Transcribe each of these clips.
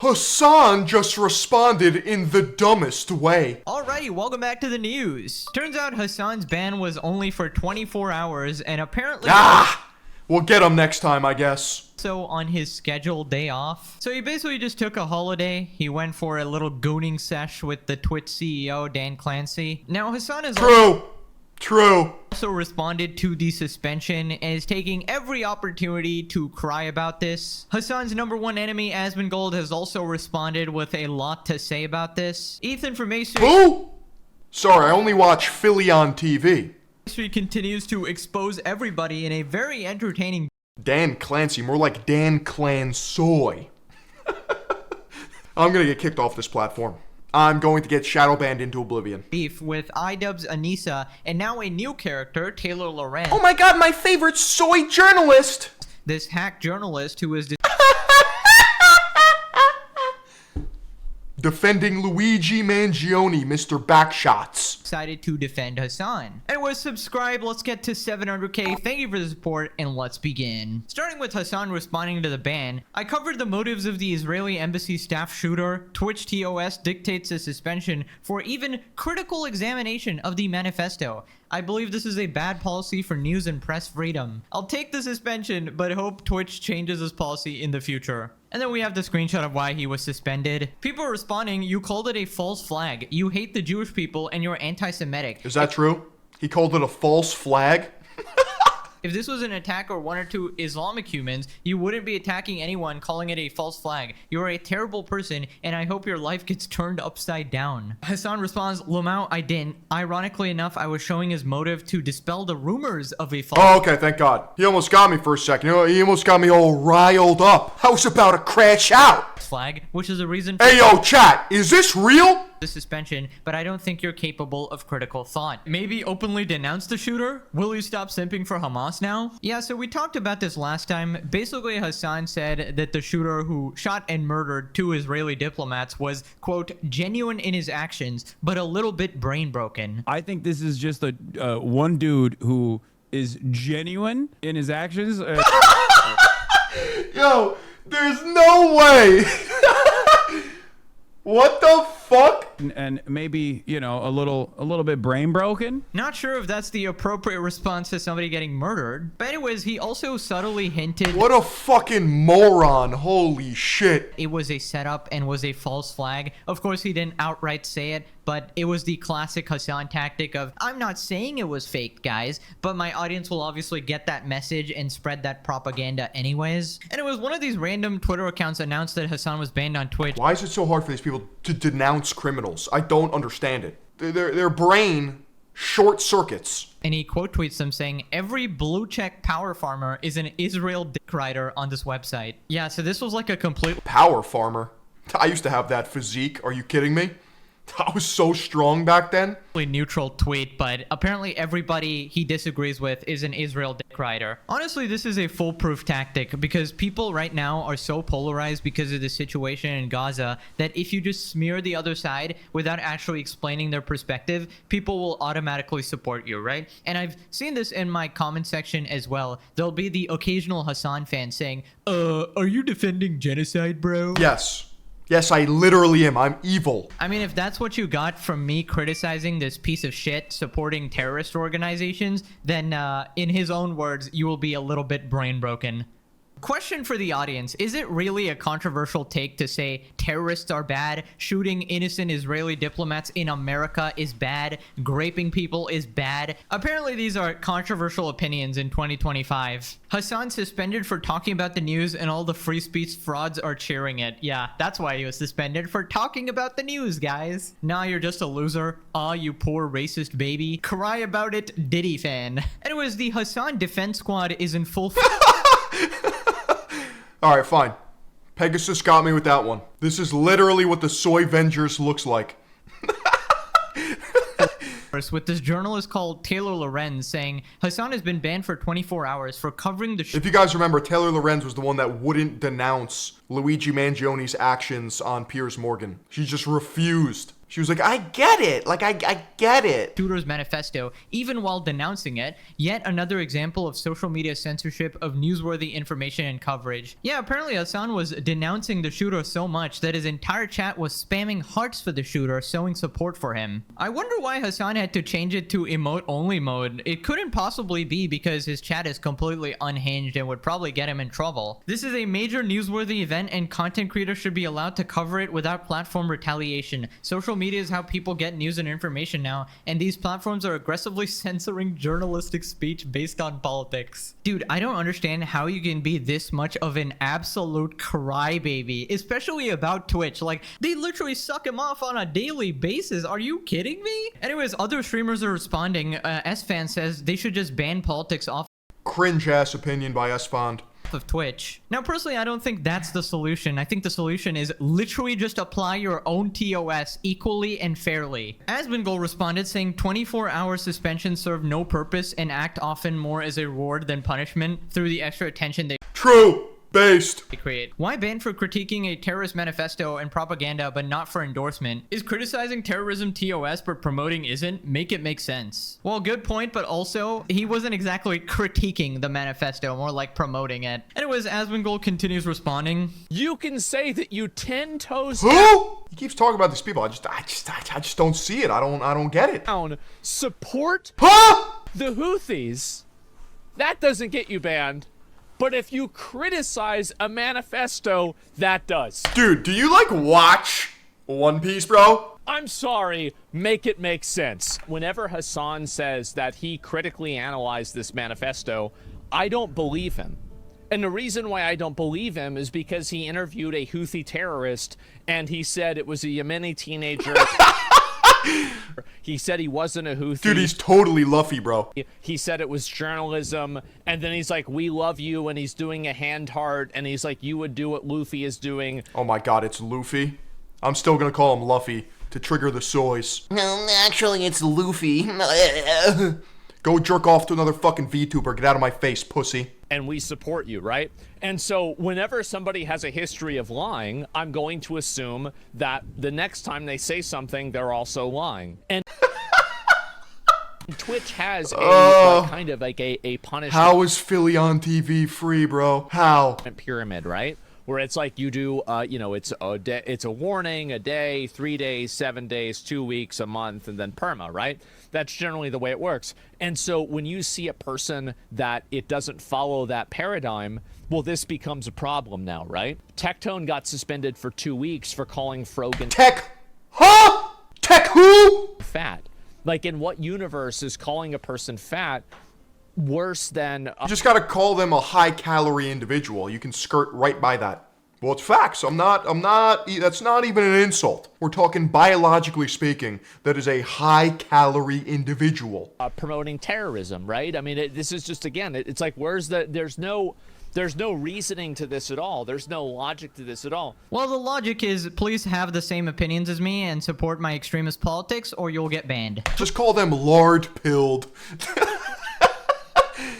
Hasan just responded in the dumbest way. Alrighty, welcome back to the news. Turns out Hasan's ban was only for 24 hours and apparently... We'll get him next time, I guess. So on his scheduled day off. So he basically just took a holiday. He went for a little gooning sesh with the Twitch CEO, Dan Clancy. Now Hasan is... True. Also responded to the suspension and is taking every opportunity to cry about this. Hasan's #1 enemy, Asmongold, has also responded with a lot to say about this. Ethan from Mason... Who? Sorry, I only watch Philion TV. Continues to expose everybody in a very entertaining... Dan Clancy, more like Dan Clansoy. I'm gonna get kicked off this platform. I'm going to get shadow banned into oblivion. Beef with iDubbbz Anissa and now a new character, Taylor Lorenz. Oh my god, my favorite soy journalist! This hack journalist who is defending Luigi Mangione, Mr. Backshots. decided to defend Hasan. Anyways, subscribe, let's get to 700k. Thank you for the support, and let's begin. Starting with Hasan responding to the ban, I covered the motives of the Israeli embassy staff shooter. Twitch TOS dictates a suspension for even critical examination of the manifesto. I believe this is a bad policy for news and press freedom. I'll take the suspension, but hope Twitch changes this policy in the future. And then we have the screenshot of why he was suspended. People are responding, you called it a false flag. You hate the Jewish people and you're anti-Semitic. Is that true? He called it a false flag? If this was an attack or one or two Islamic humans, you wouldn't be attacking anyone calling it a false flag. You're a terrible person, and I hope your life gets turned upside down. Hasan responds, Lamau, I didn't. Ironically enough, I was showing his motive to dispel the rumors of a false... Oh, okay, thank God. He almost got me for a second. You know, he almost got me all riled up. I was about to crash out. Flag, which is the reason for... Hey, yo, chat, is this real? The suspension, but I don't think you're capable of critical thought. Maybe openly denounce the shooter? Will you stop simping for Hamas now? Yeah, so we talked about this last time. Basically, Hasan said that the shooter who shot and murdered 2 Israeli diplomats was, quote, genuine in his actions, but a little bit brain broken. I think this is just a one dude who is genuine in his actions. Yo, there's no way. What the fuck? And maybe, you know, a little bit brain broken. Not sure if that's the appropriate response to somebody getting murdered. But anyways, he also subtly hinted... What a fucking moron. Holy shit. It was a setup and was a false flag. Of course, he didn't outright say it, but it was the classic Hasan tactic of, I'm not saying it was fake, guys, but my audience will obviously get that message and spread that propaganda anyways. And it was one of these random Twitter accounts announced that Hasan was banned on Twitch. Why is it so hard for these people to denounce criminals? I don't understand it. Their brain short circuits. And he quote tweets them saying, every blue check power farmer is an Israel dick rider on this website. Yeah, so this was like a complete... Power farmer? I used to have that physique. Are you kidding me? I was so strong back then. Neutral tweet, but apparently everybody he disagrees with is an Israel dick rider. Honestly, this is a foolproof tactic because people right now are so polarized because of the situation in Gaza that if you just smear the other side without actually explaining their perspective, people will automatically support you, right? And I've seen this in my comment section as well. There'll be the occasional Hasan fan saying, are you defending genocide, bro? Yes. Yes, I literally am. I'm evil. I mean, if that's what you got from me criticizing this piece of shit supporting terrorist organizations, then in his own words, you will be a little bit brain broken. Question for the audience. Is it really a controversial take to say terrorists are bad, shooting innocent Israeli diplomats in America is bad, graping people is bad? Apparently these are controversial opinions in 2025. Hasan suspended for talking about the news and all the free speech frauds are cheering it. Yeah, that's why he was suspended, for talking about the news, guys. Nah, you're just a loser. Aw, you poor racist baby. Cry about it, Diddy fan. Anyways, the Hasan defense squad is in full... Alright, fine. Pegasus got me with that one. This is literally what the Soy Vengers looks like. With this journalist called Taylor Lorenz saying Hasan has been banned for 24 hours for covering the... If you guys remember, Taylor Lorenz was the one that wouldn't denounce Luigi Mangioni's actions on Piers Morgan. She just refused. She was like, I get it. Like, I get it. Shooter's manifesto, even while denouncing it. Yet another example of social media censorship of newsworthy information and coverage. Yeah, apparently Hasan was denouncing the shooter so much that his entire chat was spamming hearts for the shooter, showing support for him. I wonder why Hasan had to change it to emote only mode. It couldn't possibly be because his chat is completely unhinged and would probably get him in trouble. This is a major newsworthy event and content creators should be allowed to cover it without platform retaliation. Social media is how people get news and information now, and these platforms are aggressively censoring journalistic speech based on politics. Dude, I don't understand how you can be this much of an absolute crybaby, especially about Twitch. Like, they literally suck him off on a daily basis. Are you kidding me? Anyways, other streamers are responding. S-Fan says they should just ban politics off Cringe-ass opinion by S-Fond. of Twitch. Now, personally, I don't think that's the solution. I think the solution is literally just apply your own TOS equally and fairly. Asmongold responded saying 24-hour suspensions serve no purpose and act often more as a reward than punishment through the extra attention they True. Based. create. Why ban for critiquing a terrorist manifesto and propaganda but not for endorsement? Is criticizing terrorism TOS but promoting isn't? Make it make sense. Well, good point, but also he wasn't exactly critiquing the manifesto, more like promoting it. Anyways, Asmongold continues responding. You can say that you 10 toes Who? He keeps talking about these people. I just don't see it. I don't get it. down, support Huh? the Houthis. That doesn't get you banned. But if you criticize a manifesto, that does. Dude, do you like watch One Piece, bro? I'm sorry, make it make sense. Whenever Hasan says that he critically analyzed this manifesto, I don't believe him. And the reason why I don't believe him is because he interviewed a Houthi terrorist and he said it was a Yemeni teenager. He said he wasn't a Houthi. Dude, he's totally Luffy, bro. He said it was journalism, and then he's like, we love you, and he's doing a hand heart, and he's like, you would do what Luffy is doing. Oh my god, it's Luffy. I'm still gonna call him Luffy to trigger the soys. No, actually, it's Luffy. Go jerk off to another fucking VTuber. Get out of my face, pussy. And we support you, right? And so whenever somebody has a history of lying, I'm going to assume that the next time they say something, they're also lying. And Twitch has a kind of like a punishment. How is Philion TV free, bro? How? Pyramid, right? Where it's like you do, it's a warning, a day, 3 days, 7 days, 2 weeks, a month, and then perma, right? That's generally the way it works. And so when you see a person that it doesn't follow that paradigm, well, this becomes a problem now, right? Tectone got suspended for 2 weeks for calling Frogan Tech? Huh? Tech who? fat. Like, in what universe is calling a person fat worse than You just gotta call them a high-calorie individual. You can skirt right by that. Well, it's facts. That's not even an insult. We're talking biologically speaking, that is a high-calorie individual. promoting terrorism, right? I mean, this is just, again, it's like, there's no reasoning to this at all. There's no logic to this at all. Well, the logic is please have the same opinions as me and support my extremist politics or you'll get banned. Just call them lard-pilled.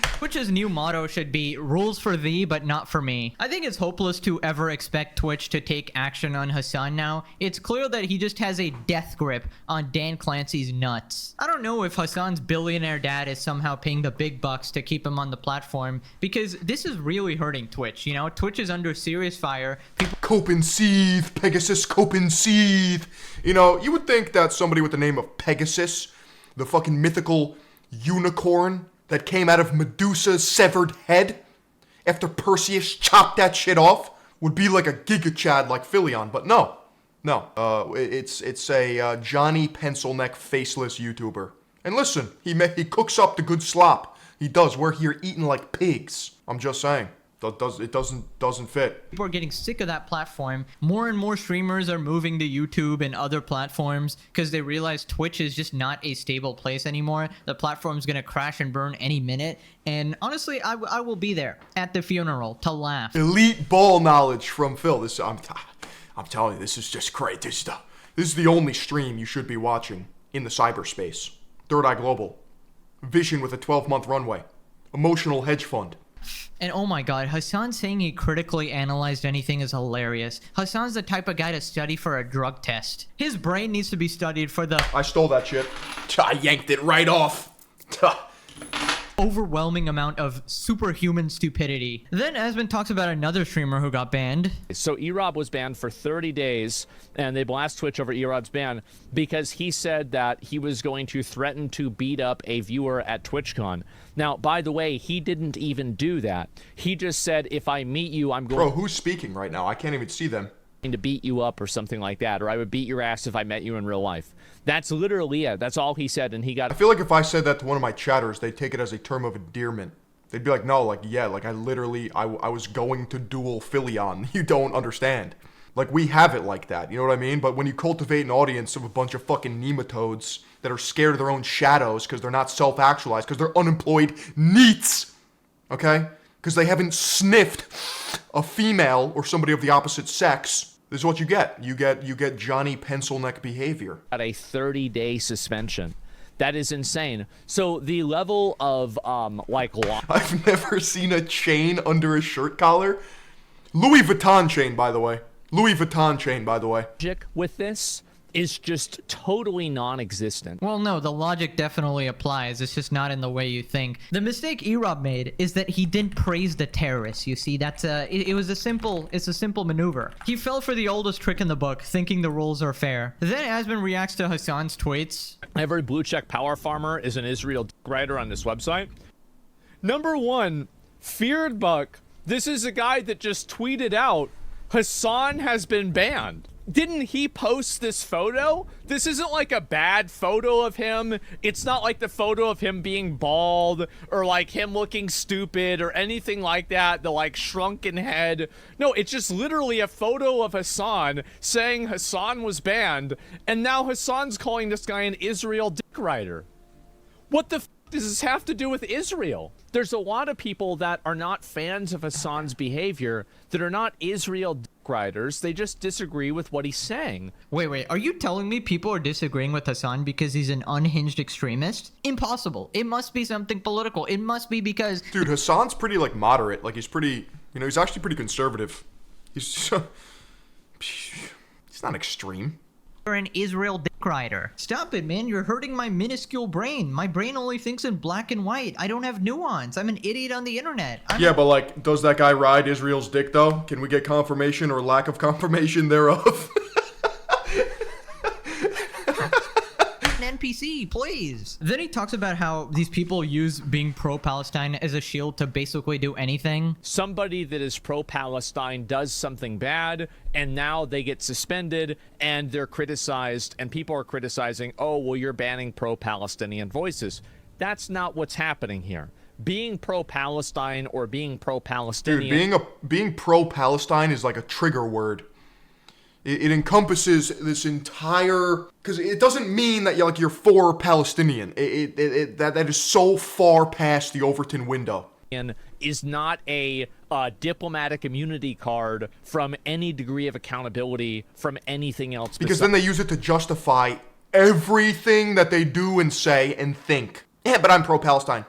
Twitch's new motto should be rules for thee but not for me. I think it's hopeless to ever expect Twitch to take action on Hasan now. It's clear that he just has a death grip on Dan Clancy's nuts. I don't know if Hasan's billionaire dad is somehow paying the big bucks to keep him on the platform, because this is really hurting Twitch, you know? Twitch is under serious fire. People Cope and seethe, Pegasus, cope and seethe. You know, you would think that somebody with the name of Pegasus, the fucking mythical unicorn that came out of Medusa's severed head after Perseus chopped that shit off, would be like a Giga Chad like Philion, but no. It's a Johnny Pencilneck faceless YouTuber. And listen, he cooks up the good slop. He does. We're here eating like pigs. I'm just saying. It doesn't fit. are getting sick of that platform. More and more streamers are moving to YouTube and other platforms because they realize Twitch is just not a stable place anymore. The platform's gonna crash and burn any minute. And honestly, I will be there at the funeral to laugh. Elite ball knowledge from Phil. I'm telling you, this is just great. This is the only stream you should be watching in the cyberspace. Third Eye Global. Vision with a 12-month runway. Emotional hedge fund. And oh my god, Hasan saying he critically analyzed anything is hilarious. Hasan's the type of guy to study for a drug test. His brain needs to be studied for the I stole that shit. I yanked it right off. overwhelming amount of superhuman stupidity. Then Asmon talks about another streamer who got banned. So Erobb was banned for 30 days, and they blast Twitch over Erobb's ban because he said that he was going to threaten to beat up a viewer at TwitchCon. Now, by the way, he didn't even do that. He just said, if I meet you, I'm going Bro, who's speaking right now? I can't even see them. to beat you up or something like that, or I would beat your ass if I met you in real life. That's literally it. That's all he said, and he got... I feel like if I said that to one of my chatters, they'd take it as a term of endearment. They'd be like, no, like, yeah, like, I literally, I was going to duel Philion. You don't understand. Like, we have it like that, you know what I mean? But when you cultivate an audience of a bunch of fucking nematodes that are scared of their own shadows because they're not self-actualized, because they're unemployed neets, okay? Because they haven't sniffed a female or somebody of the opposite sex, this is what you get. You get Johnny Pencil Neck behavior. Got a 30-day suspension. That is insane. So the level of, like... I've never seen a chain under a shirt collar. Louis Vuitton chain, by the way. Louis Vuitton chain, by the way. Logic with this is just totally non-existent. Well, no, the logic definitely applies. It's just not in the way you think. The mistake Erobb made is that he didn't praise the terrorists. You see, that's it's a simple maneuver. He fell for the oldest trick in the book, thinking the rules are fair. Then Asmon reacts to Hasan's tweets. Every blue check power farmer is an Israel writer on this website. Number one, Feared Buck. This is a guy that just tweeted out, Hasan has been banned. Didn't he post this photo? This isn't like a bad photo of him. It's not like the photo of him being bald or like him looking stupid or anything like that, the like shrunken head. No, it's just literally a photo of Hasan saying Hasan was banned, and now Hasan's calling this guy an Israel dick rider. What the f does this have to do with Israel? There's a lot of people that are not fans of Hasan's behavior that are not Israel dick riders. They just disagree with what he's saying. Wait, are you telling me people are disagreeing with Hasan because he's an unhinged extremist? Impossible. It must be something political. It must be because... Dude, Hasan's pretty, like, moderate. Like, he's pretty, you know, he's actually pretty conservative. He's not extreme. You're an Israel dick rider. Stop it, man. You're hurting my minuscule brain. My brain only thinks in black and white. I don't have nuance. I'm an idiot on the internet. Yeah, but, like, does that guy ride Israel's dick, though? Can we get confirmation or lack of confirmation thereof? An NPC, please. Then he talks about how these people use being pro-Palestine as a shield to basically do anything. Somebody that is pro-Palestine does something bad, and now they get suspended, and they're criticized, and people are criticizing, oh, well, you're banning pro-Palestinian voices. That's not what's happening here. Being pro-Palestine or being pro-Palestinian... Dude, being pro-Palestine is like a trigger word. It encompasses this entire... Because it doesn't mean that you're for Palestinian. That is so far past the Overton window. Is not a diplomatic immunity card from any degree of accountability from anything else. Because then they use it to justify everything that they do and say and think. Yeah, but I'm pro-Palestine.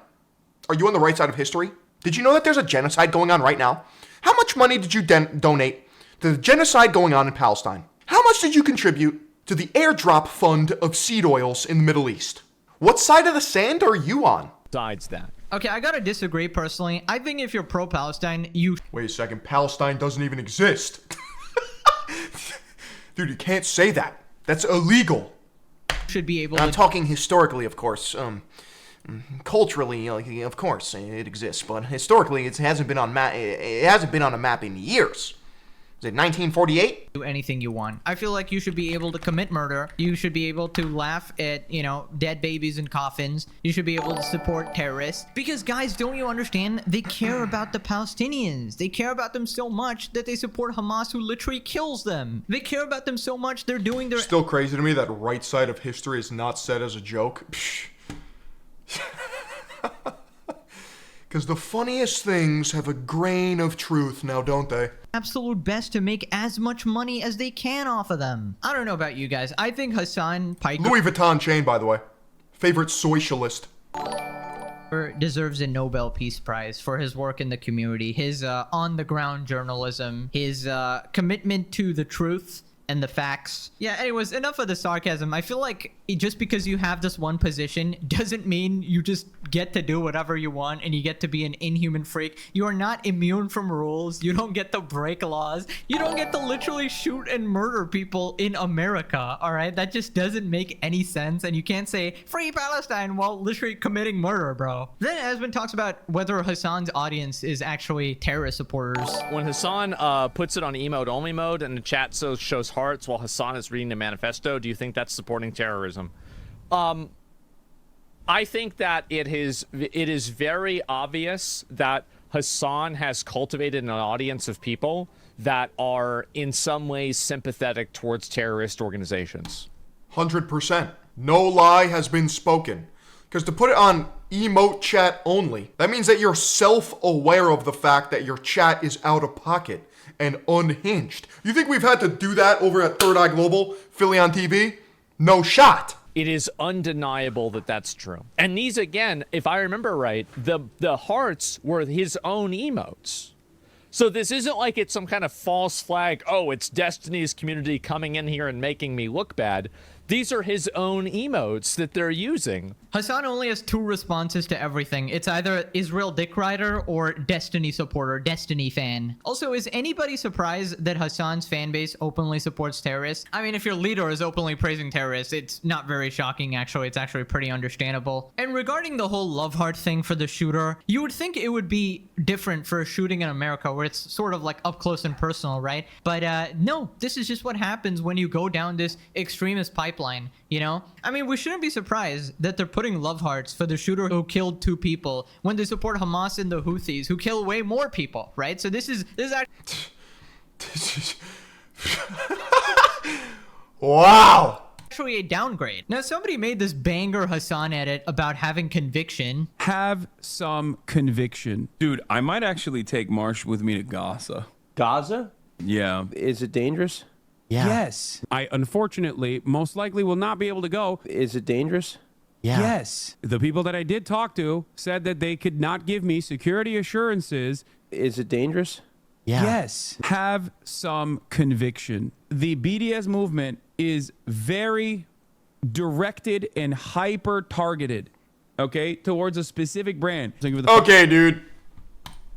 Are you on the right side of history? Did you know that there's a genocide going on right now? How much money did you donate to the genocide going on in Palestine? How much did you contribute to the airdrop fund of seed oils in the Middle East? What side of the sand are you on? Besides that. Okay, I gotta disagree personally. I think if you're pro-Palestine, you... Wait a second, Palestine doesn't even exist. Dude, you can't say that. That's illegal. should be able I'm talking historically, of course. Culturally, of course, it exists, but historically, it hasn't been on a map in years. Is it 1948? Do anything you want. I feel like you should be able to commit murder. You should be able to laugh at, dead babies in coffins. You should be able to support terrorists. Because, guys, don't you understand? They care about the Palestinians. They care about them so much that they support Hamas, who literally kills them. They care about them so much, they're doing their... Still crazy to me that right side of history is not said as a joke. Because the funniest things have a grain of truth now, don't they? Absolute best to make as much money as they can off of them. I don't know about you guys. I think Hasan Pike... Louis Vuitton chain, by the way. Favorite socialist. deserves a Nobel Peace Prize for his work in the community, his on-the-ground journalism, his commitment to the truth and the facts. Yeah, anyways, enough of the sarcasm. I feel like just because you have this one position doesn't mean you just get to do whatever you want and you get to be an inhuman freak. You are not immune from rules. You don't get to break laws. You don't get to literally shoot and murder people in America, all right? That just doesn't make any sense, and you can't say free Palestine while literally committing murder, bro. Then Asmon talks about whether Hasan's audience is actually terrorist supporters. When Hasan puts it on emote only mode and the chat shows hearts while Hasan is reading the manifesto, do you think that's supporting terrorism? I think that it is very obvious that Hasan has cultivated an audience of people that are in some ways sympathetic towards terrorist organizations. 100%. No lie has been spoken. Because to put it on emote chat only, that means that you're self-aware of the fact that your chat is out of pocket and unhinged. You think we've had to do that over at Third Eye Global, Philion TV? No shot. It is undeniable that that's true. And these, again, if I remember right, the hearts were his own emotes. So this isn't like it's some kind of false flag, oh, it's Destiny's community coming in here and making me look bad. These are his own emotes that they're using. Hasan only has two responses to everything. It's either Israel dick rider or Destiny supporter, Destiny fan. Also, is anybody surprised that Hasan's fan base openly supports terrorists? I mean, if your leader is openly praising terrorists, it's not very shocking, actually. It's actually pretty understandable. And regarding the whole love heart thing for the shooter, you would think it would be different for a shooting in America where it's sort of like up close and personal, right? But no, this is just what happens when you go down this extremist pipeline, you know? I mean, we shouldn't be surprised that they're putting love hearts for the shooter who killed 2 people when they support Hamas and the Houthis who kill way more people, right? So this is Wow. actually a downgrade. Now, somebody made this banger Hasan edit about having conviction. Have some conviction. Dude, I might actually take Marsh with me to Gaza. Gaza? Yeah. Is it dangerous? Yeah. Yes. I unfortunately most likely will not be able to go. Is it dangerous? Yeah. Yes. The people that I did talk to said that they could not give me security assurances. Is it dangerous? Yeah. Yes. Have some conviction. The BDS movement is very directed and hyper targeted, okay, towards a specific brand. Okay, dude.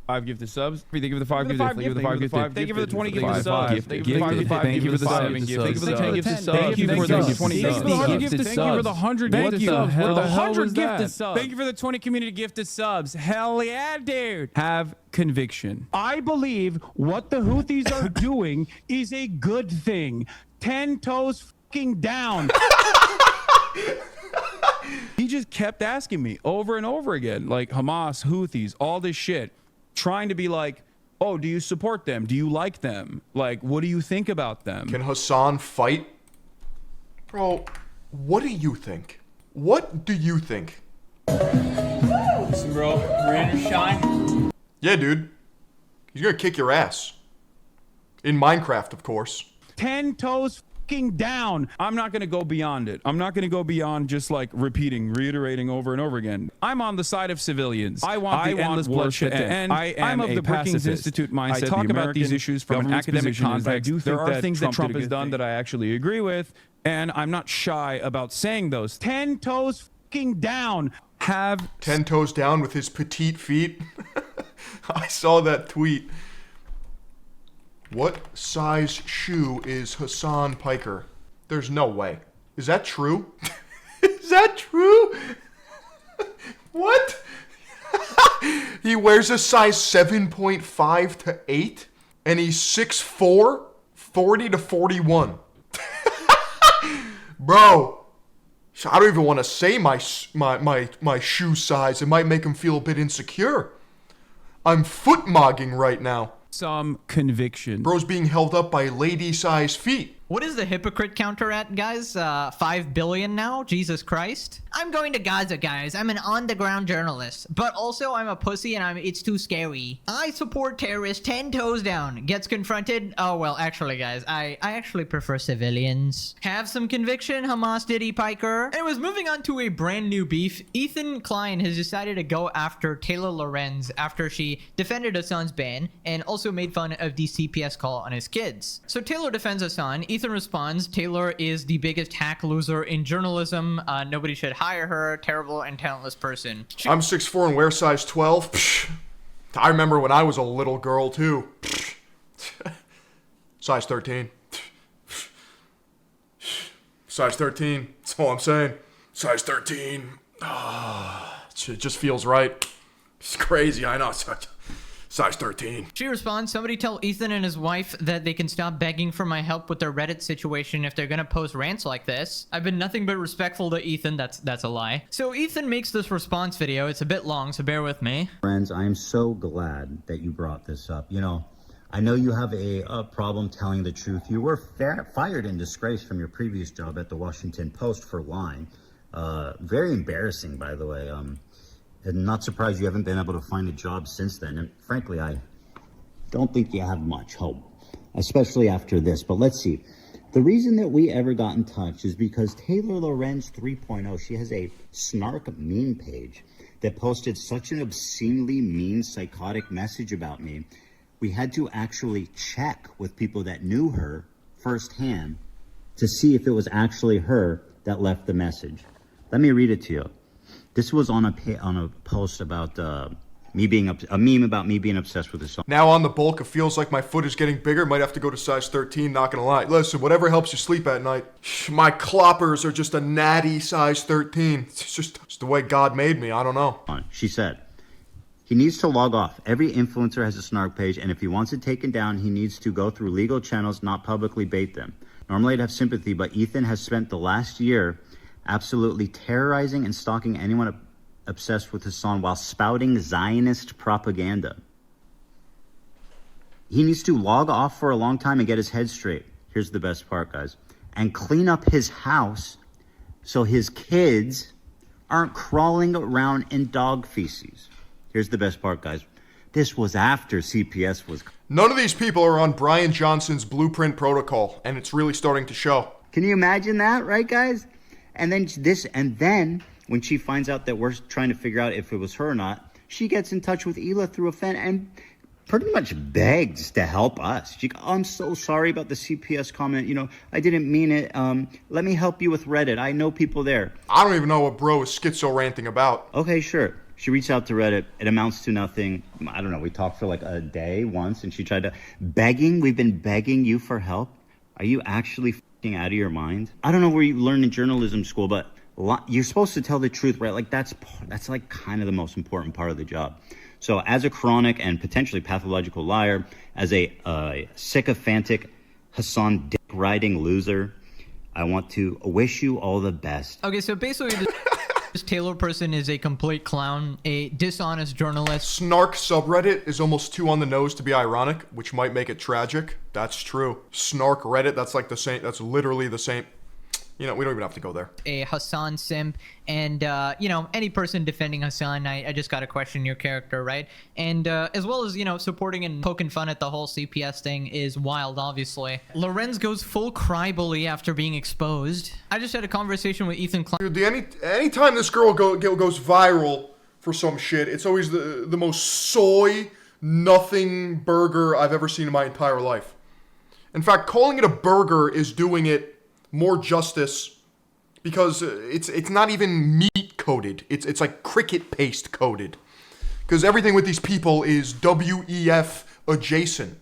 5 gifted subs. Thank you for the 5 gifted. Thank you for the 5 gifted. Thank you for the 20 gifted gifted subs. Thank you for the 5 gifted subs. Thank you for the 10 gifted subs. Thank you for the 20 gifted subs. Thank you for the 100 gifted subs. For the 100 gifted subs. Thank you for the 20 community gifted subs. Hell yeah, dude. Have conviction. I believe what the Houthis are doing is a good thing. 10 toes fucking down. He just kept asking me over and over again, like Hamas, Houthis, all this shit. Trying to be like, oh, do you support them? Do you like them? Like, what do you think about them? Can Hasan fight? Bro, what do you think? What do you think? Listen, bro, rain or shine. Yeah, dude. He's gonna kick your ass. In Minecraft, of course. 10 toes fucking down. I'm not going to go beyond it. I'm not going to go beyond just like reiterating over and over again. I'm on the side of civilians. I want endless bloodshed to end. I'm of the Brookings Institute mindset. I talk about these issues from an academic context. There are things that Trump has done that I actually agree with, and I'm not shy about saying those. 10 toes fucking down. Have 10 toes down with his petite feet. I saw that tweet. What size shoe is Hasan Piker? There's no way. Is that true? Is that true? What? He wears a size 7.5 to 8, and he's 6'4", 40 to 41. Bro, I don't even want to say my shoe size. It might make him feel a bit insecure. I'm foot mogging right now. Some conviction. Bro's being held up by lady-sized feet. What is the hypocrite counter at, guys? 5 billion now? Jesus Christ. I'm going to Gaza, guys. I'm an on-the-ground journalist. But also, I'm a pussy and it's too scary. I support terrorists 10 toes down. Gets confronted. Oh, well, actually, guys, I actually prefer civilians. Have some conviction, Hamas Diddy Piker. Anyways, moving on to a brand new beef. Ethan Klein has decided to go after Taylor Lorenz after she defended Hasan's ban and also made fun of the CPS call on his kids. So Taylor defends Hasan. Ethan responds, Taylor is the biggest hack loser in journalism. Nobody should hire her. Terrible and talentless person. I'm 6'4" and wear size 12. Psh. I remember when I was a little girl too. Size 13. Size 13. That's all I'm saying. Size 13. It just feels right. It's crazy. I know. Size 13. She responds, somebody tell Ethan and his wife that they can stop begging for my help with their Reddit situation if they're gonna post rants like this. I've been nothing but respectful to Ethan. That's a lie. So Ethan makes this response video. It's a bit long, so bear with me. Friends, I am so glad that you brought this up. You know, I know you have a problem telling the truth. You were fired and disgraced from your previous job at the Washington Post for lying. Very embarrassing, by the way. And not surprised you haven't been able to find a job since then. And frankly, I don't think you have much hope, especially after this. But let's see. The reason that we ever got in touch is because Taylor Lorenz 3.0, she has a snark meme page that posted such an obscenely mean, psychotic message about me. We had to actually check with people that knew her firsthand to see if it was actually her that left the message. Let me read it to you. This was on a post about a meme about me being obsessed with this song. Now on the bulk, it feels like my foot is getting bigger. Might have to go to size 13, not gonna lie. Listen, whatever helps you sleep at night. My cloppers are just a natty size 13. It's just the way God made me. I don't know. She said, he needs to log off. Every influencer has a snark page, and if he wants it taken down, he needs to go through legal channels, not publicly bait them. Normally I'd have sympathy, but Ethan has spent the last year absolutely terrorizing and stalking anyone obsessed with Hasan while spouting Zionist propaganda. He needs to log off for a long time and get his head straight. Here's the best part, guys. And clean up his house so his kids aren't crawling around in dog feces. Here's the best part, guys. This was after CPS was... None of these people are on Brian Johnson's blueprint protocol, and it's really starting to show. Can you imagine that, right, guys? And then when she finds out that we're trying to figure out if it was her or not, she gets in touch with Hila through a fan and pretty much begs to help us. She goes, oh, I'm so sorry about the CPS comment. You know, I didn't mean it. Let me help you with Reddit. I know people there. I don't even know what bro is schizo ranting about. Okay, sure. She reached out to Reddit. It amounts to nothing. I don't know. We talked for like a day once, and she tried to... Begging? We've been begging you for help? Are you actually f***ing out of your mind? I don't know where you learned in journalism school, but you're supposed to tell the truth, right? Like that's like kind of the most important part of the job. So as a chronic and potentially pathological liar, as a sycophantic Hasan dick-riding loser, I want to wish you all the best. Okay, so basically this Taylor person is a complete clown, a dishonest journalist. Snark subreddit is almost too on the nose to be ironic, which might make it tragic. That's true. Snark Reddit, that's like the same, that's literally the same. You know, we don't even have to go there. A Hasan simp, and you know, any person defending Hasan, I just gotta question your character, right? And as well as, you know, supporting and poking fun at the whole CPS thing is wild, obviously. Lorenz goes full crybully after being exposed. I just had a conversation with Ethan Klein. Dude, anytime this girl goes viral for some shit, it's always the most soy nothing burger I've ever seen in my entire life. In fact, calling it a burger is doing it more justice because it's not even meat coated. It's like cricket paste coated. Because everything with these people is WEF adjacent.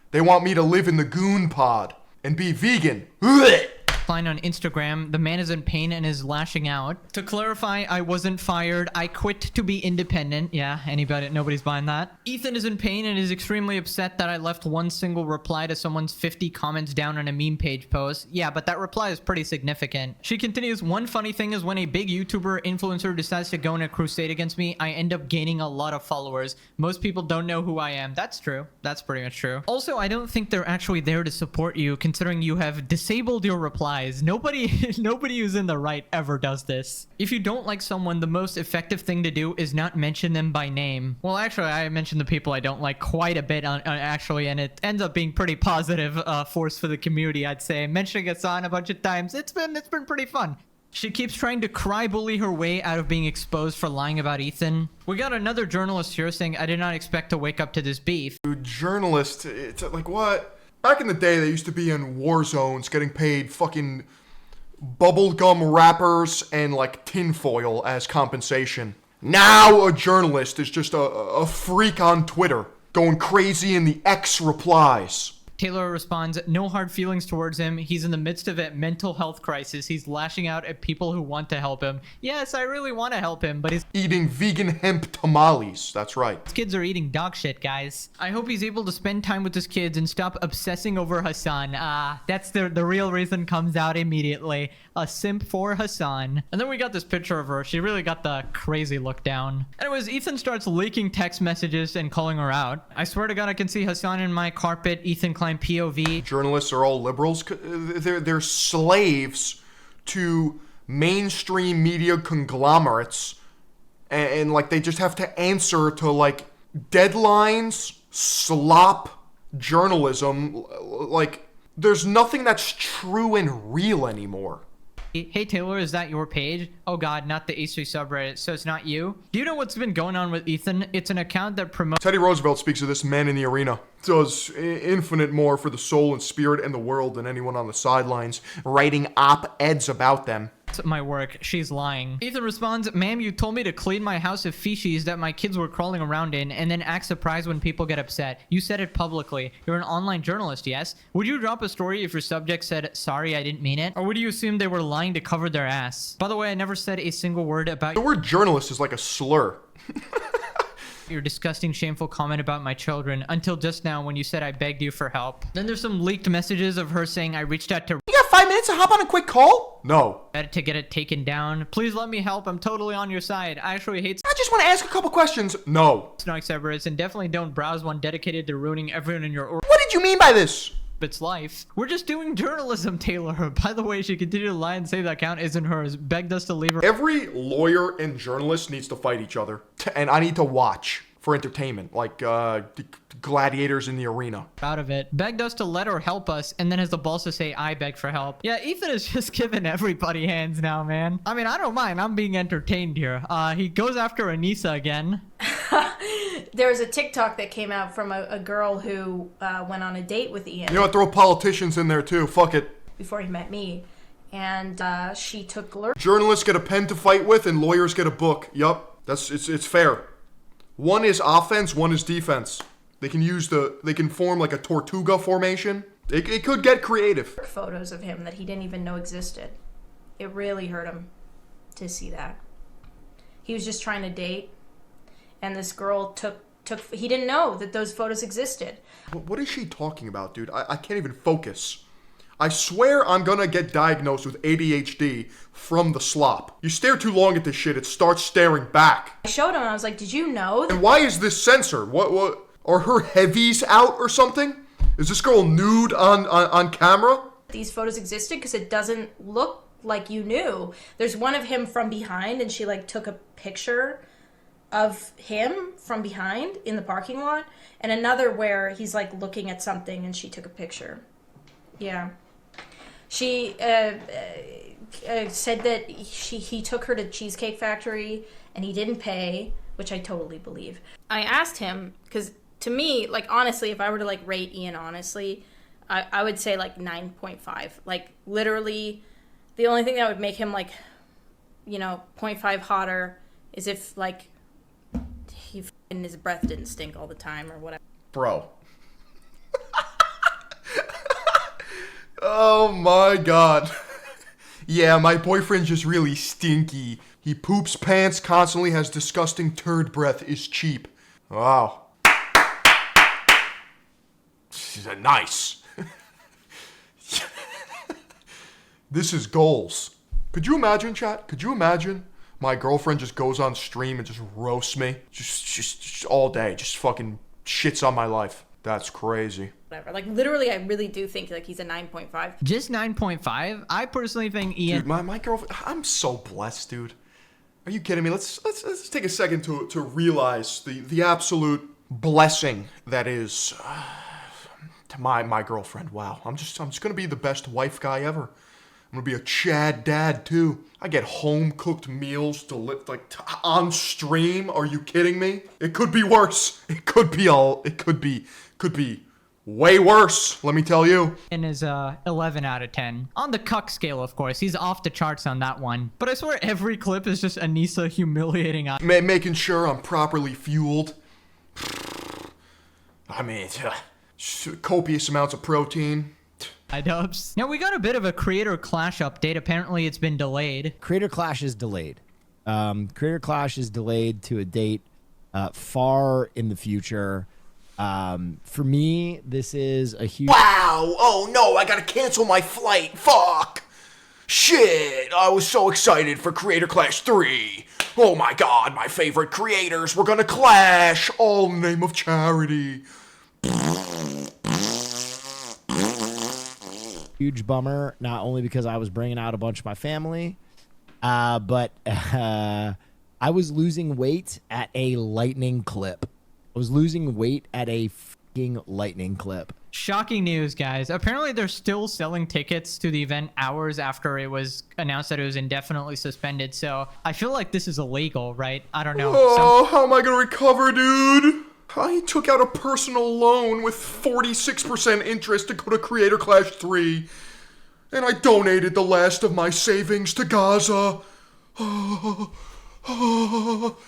They want me to live in the goon pod and be vegan. Blech! Klein on Instagram. The man is in pain and is lashing out. To clarify, I wasn't fired. I quit to be independent. Yeah, nobody's buying that. Ethan is in pain and is extremely upset that I left one single reply to someone's 50 comments down on a meme page post. Yeah, but that reply is pretty significant. She continues, one funny thing is when a big YouTuber influencer decides to go on a crusade against me, I end up gaining a lot of followers. Most people don't know who I am. That's true. That's pretty much true. Also, I don't think they're actually there to support you, considering you have disabled your replies. Nobody who's in the right ever does this. If you don't like someone, the most effective thing to do is not mention them by name. Well, actually, I mentioned the people I don't like quite a bit actually, and it ends up being pretty positive force for the community, I'd say. Mentioning Hasan a bunch of times, it's been pretty fun. She keeps trying to cry bully her way out of being exposed for lying about Ethan. We got another journalist here saying, I did not expect to wake up to this beef. Dude, journalist, it's like what? Back in the day, they used to be in war zones getting paid fucking bubblegum wrappers and like tinfoil as compensation. Now a journalist is just a freak on Twitter, going crazy in the X replies. Taylor responds, no hard feelings towards him. He's in the midst of a mental health crisis. He's lashing out at people who want to help him. Yes, I really want to help him, but his eating vegan hemp tamales. That's right. His kids are eating dog shit, guys. I hope he's able to spend time with his kids and stop obsessing over Hasan. That's the real reason comes out immediately. A simp for Hasan. And then we got this picture of her. She really got the crazy look down. Anyways, Ethan starts leaking text messages and calling her out. I swear to God, I can see Hasan in my carpet. Ethan Klein POV. Journalists are all liberals. They're slaves to mainstream media conglomerates, and like they just have to answer to like deadlines, slop, journalism. Like there's nothing that's true and real anymore. Hey Taylor, is that your page? Oh god, not the H3 subreddit, so it's not you? Do you know what's been going on with Ethan? It's an account that promotes— Teddy Roosevelt speaks of this man in the arena. Does infinite more for the soul and spirit and the world than anyone on the sidelines, writing op-eds about them. my work. She's lying. Ethan responds, ma'am, you told me to clean my house of feces that my kids were crawling around in and then act surprised when people get upset. You said it publicly. You're an online journalist, yes? Would you drop a story if your subject said, sorry, I didn't mean it? Or would you assume they were lying to cover their ass? By the way, I never said a single word about— The word journalist is like a slur. your disgusting, shameful comment about my children until just now when you said I begged you for help. Then there's some leaked messages of her saying I reached out to— You got 5 minutes to hop on a quick call? No. to get it taken down. Please let me help. I'm totally on your side. I actually hate— I just want to ask a couple questions. No. Snark Cerberus, and definitely don't browse one dedicated to ruining everyone in your What did you mean by this? It's life. We're just doing journalism, Taylor. By the way, she continued to lie and say that account isn't hers. Begged us to leave her— Every lawyer and journalist needs to fight each other. And I need to watch for entertainment, like gladiators in the arena. Out of it. Begged us to let her help us, and then has the balls to say I beg for help. Yeah, Ethan is just giving everybody hands now, man. I mean, I don't mind. I'm being entertained here. He goes after Anissa again. There was a TikTok that came out from a girl who went on a date with Ian. You know what? Throw politicians in there too. Fuck it. Before he met me. And she took Journalists get a pen to fight with, and lawyers get a book. Yup. It's fair. One is offense, one is defense. They can form like a Tortuga formation. It could get creative. Photos of him that he didn't even know existed. It really hurt him to see that. He was just trying to date, and this girl took he didn't know that those photos existed. What is she talking about, dude? I can't even focus. I swear I'm gonna get diagnosed with ADHD from the slop. You stare too long at this shit, it starts staring back. I showed him, I was like, did you know? And why is this censored? What? Are her heavies out or something? Is this girl nude on camera? These photos existed because it doesn't look like you knew. There's one of him from behind, and she like took a picture of him from behind in the parking lot, and another where he's like looking at something and she took a picture. Yeah. She said that he took her to Cheesecake Factory and he didn't pay, which I totally believe. I asked him, because to me, like, honestly, if I were to, like, rate Ian honestly, I would say, like, 9.5. Like, literally, the only thing that would make him, like, 0.5 hotter is if, like, his breath didn't stink all the time or whatever. Bro. Oh my god. Yeah, my boyfriend's just really stinky. He poops pants constantly, has disgusting turd breath, is cheap. Wow. Nice. This is goals. Could you imagine, chat? Could you imagine? My girlfriend just goes on stream and just roasts me. Just all day. Just fucking shits on my life. That's crazy. Whatever. Like, literally, I really do think, like, he's a 9.5. Just 9.5? I personally think Ian... Dude, my girlfriend... I'm so blessed, dude. Are you kidding me? Let's take a second to realize the absolute blessing that is... to my girlfriend. Wow. I'm just gonna be the best wife guy ever. I'm gonna be a Chad dad too. I get home cooked meals on stream. Are you kidding me? It could be worse. It could be way worse, let me tell you. And is 11 out of 10. On the cuck scale, of course. He's off the charts on that one. But I swear every clip is just Anissa humiliating us. Making sure I'm properly fueled. I mean, copious amounts of protein. Dubs. Now, we got a bit of a creator clash update. Apparently, it's been delayed. Creator Clash is delayed. Creator Clash is delayed to a date far in the future. For me, this is a huge... Wow! Oh no, I gotta cancel my flight. Fuck! Shit! I was so excited for Creator Clash 3. Oh my god, my favorite creators were gonna clash, all in the name of charity. Huge bummer, not only because I was bringing out a bunch of my family, but I was losing weight at a lightning clip. I was losing weight at a fucking lightning clip. Shocking news, guys. Apparently, they're still selling tickets to the event hours after it was announced that it was indefinitely suspended. So I feel like this is illegal, right? I don't know. Oh, how am I gonna recover, dude? I took out a personal loan with 46% interest to go to Creator Clash 3. And I donated the last of my savings to Gaza.